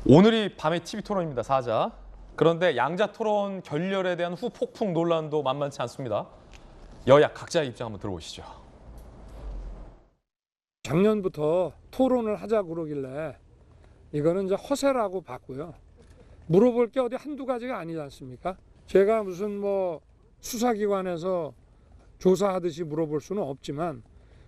오늘이 밤의 TV 토론입니다. 4자. 그런데 양자 토론 결렬에 대한 후폭풍 논란도 만만치 않습니다. 여야 각자의 입장 한번 들어보시죠. 작년부터 토론을 하자고 그러길래 이거는 이제 허세라고 봤고요. 물어볼 게 어디 한두 가지가 아니지 않습니까? 제가 무슨 뭐 수사기관에서 조사하듯이 물어볼 수는 없지만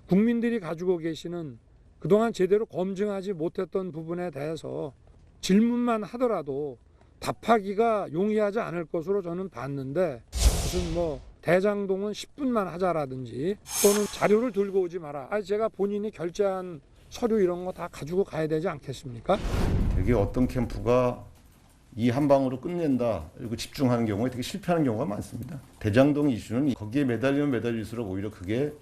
국민들이 가지고 계시는 그동안 제대로 검증하지 못했던 부분에 대해서 질문만 하더라도 답하기가 용이하지 않을 것으로 저는 봤는데 무슨 뭐 대장동은 10분만 하자라든지 또는 자료를 들고 오지 마라. 제가 본인이 결제한 서류 이런 거 다 가지고 가야 되지 않겠습니까? 되게 어떤 캠프가 이 한 방으로 끝낸다 이렇게 집중하는 경우에 되게 실패하는 경우가 많습니다. 대장동 이슈는 거기에 매달리면 매달릴수록 오히려 그게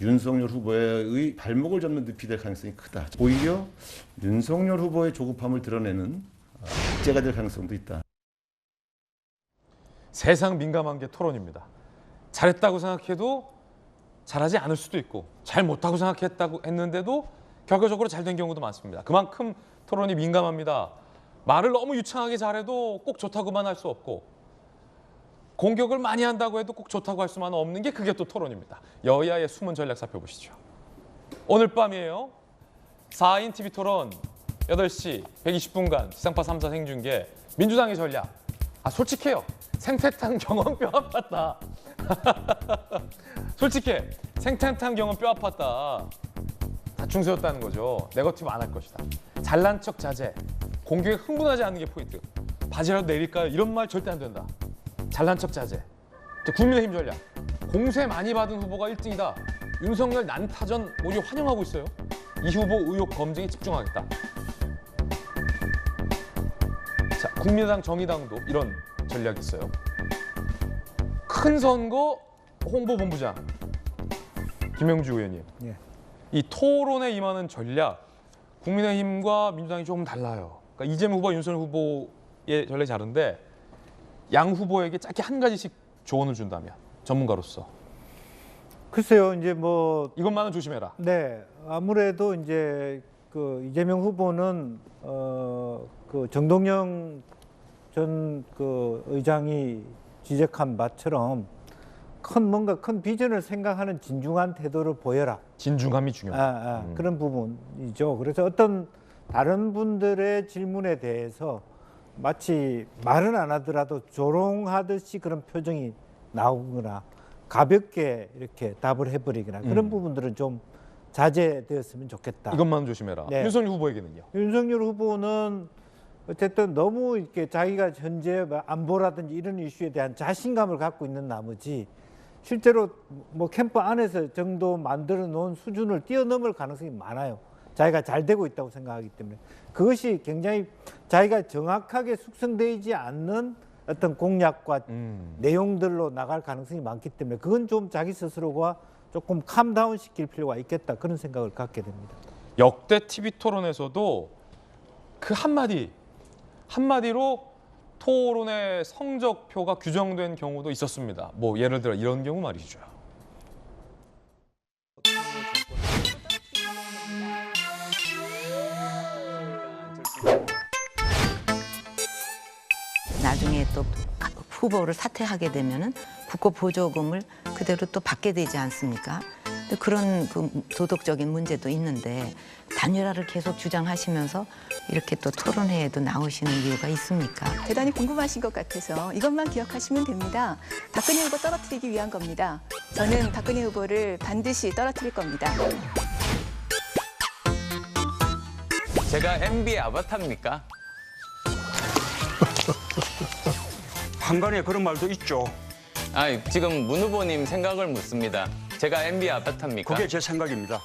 윤석열 후보의 발목을 잡는 늪이 될 가능성이 크다. 오히려 윤석열 후보의 조급함을 드러내는 악재가 될 가능성도 있다. 세상 민감한 게 토론입니다. 잘했다고 생각해도 잘하지 않을 수도 있고 잘 못하고 생각했다고 했는데도 결과적으로 잘 된 경우도 많습니다. 그만큼 토론이 민감합니다. 말을 너무 유창하게 잘해도 꼭 좋다고만 할 수 없고 공격을 많이 한다고 해도 꼭 좋다고 할 수만 없는 게 그게 또 토론입니다. 여야의 숨은 전략 살펴보시죠. 오늘 밤이에요. 4인 TV 토론 8시 120분간 지상파 3사 생중계 민주당의 전략. 솔직해요. 생태탕 경험 뼈 아팠다. 솔직해. 생태탕 경험 뼈 아팠다. 다충수였다는 거죠. 네거티브 안 할 것이다. 잘난 척 자제. 공격에 흥분하지 않는 게 포인트. 바지라도 내릴까요? 이런 말 절대 안 된다. 잘난 척 자제. 국민의힘 전략. 공세 많이 받은 후보가 1등이다. 윤석열 난타전 오히려 환영하고 있어요. 이 후보 의혹 검증에 집중하겠다. 자, 국민의당 정의당도 이런 전략이 있어요. 큰 선거 홍보본부장 김영주 의원님. 예. 이 토론에 임하는 전략 국민의힘과 민주당이 조금 달라요. 그러니까 이재명 후보와 윤석열 후보의 전략이 다른데 양 후보에게 짧게 한 가지씩 조언을 준다면 전문가로서 글쎄요, 이제 뭐 이것만은 조심해라. 네, 아무래도 이제 그 이재명 후보는 그 정동영 전 그 의장이 지적한 바처럼 뭔가 큰 비전을 생각하는 진중한 태도를 보여라. 진중함이 중요하다. 그런 부분이죠. 그래서 어떤 다른 분들의 질문에 대해서 마치 말은 안 하더라도 조롱하듯이 그런 표정이 나오거나 가볍게 이렇게 답을 해버리거나 그런 부분들은 좀 자제되었으면 좋겠다. 이것만 조심해라. 네. 윤석열 후보에게는요? 윤석열 후보는 어쨌든 너무 이렇게 자기가 현재 안보라든지 이런 이슈에 대한 자신감을 갖고 있는 나머지 실제로 뭐 캠프 안에서 정도 만들어 놓은 수준을 뛰어넘을 가능성이 많아요. 자기가 잘 되고 있다고 생각하기 때문에 그것이 굉장히 자기가 정확하게 숙성되지 않는 어떤 공약과 내용들로 나갈 가능성이 많기 때문에 그건 좀 자기 스스로가 조금 캄다운 시킬 필요가 있겠다 그런 생각을 갖게 됩니다. 역대 TV 토론에서도 그 한마디로 토론의 성적표가 규정된 경우도 있었습니다. 뭐 예를 들어 이런 경우 말이죠. 나중에 또 후보를 사퇴하게 되면은 국고 보조금을 그대로 또 받게 되지 않습니까? 근데 그런 그 도덕적인 문제도 있는데 단일화를 계속 주장하시면서 이렇게 또 토론회에도 나오시는 이유가 있습니까? 대단히 궁금하신 것 같아서 이것만 기억하시면 됩니다. 박근혜 후보 떨어뜨리기 위한 겁니다. 저는 박근혜 후보를 반드시 떨어뜨릴 겁니다. 제가 MB의 아바타입니까? 한간에 그런 말도 있죠. 지금 문 후보님 생각을 묻습니다. 제가 MB 아바타입니까? 그게 제 생각입니다.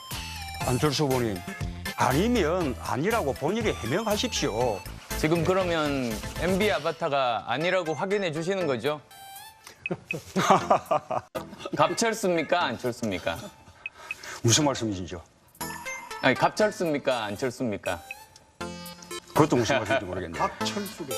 안철수 후보님, 아니면 아니라고 본인이 해명하십시오. 지금 그러면 MB 아바타가 아니라고 확인해 주시는 거죠? 갑철수입니까? 안철수입니까? 무슨 말씀이시죠? 갑철수입니까? 안철수입니까? 그것도 무슨 말씀인지 모르겠네요. 박철수래.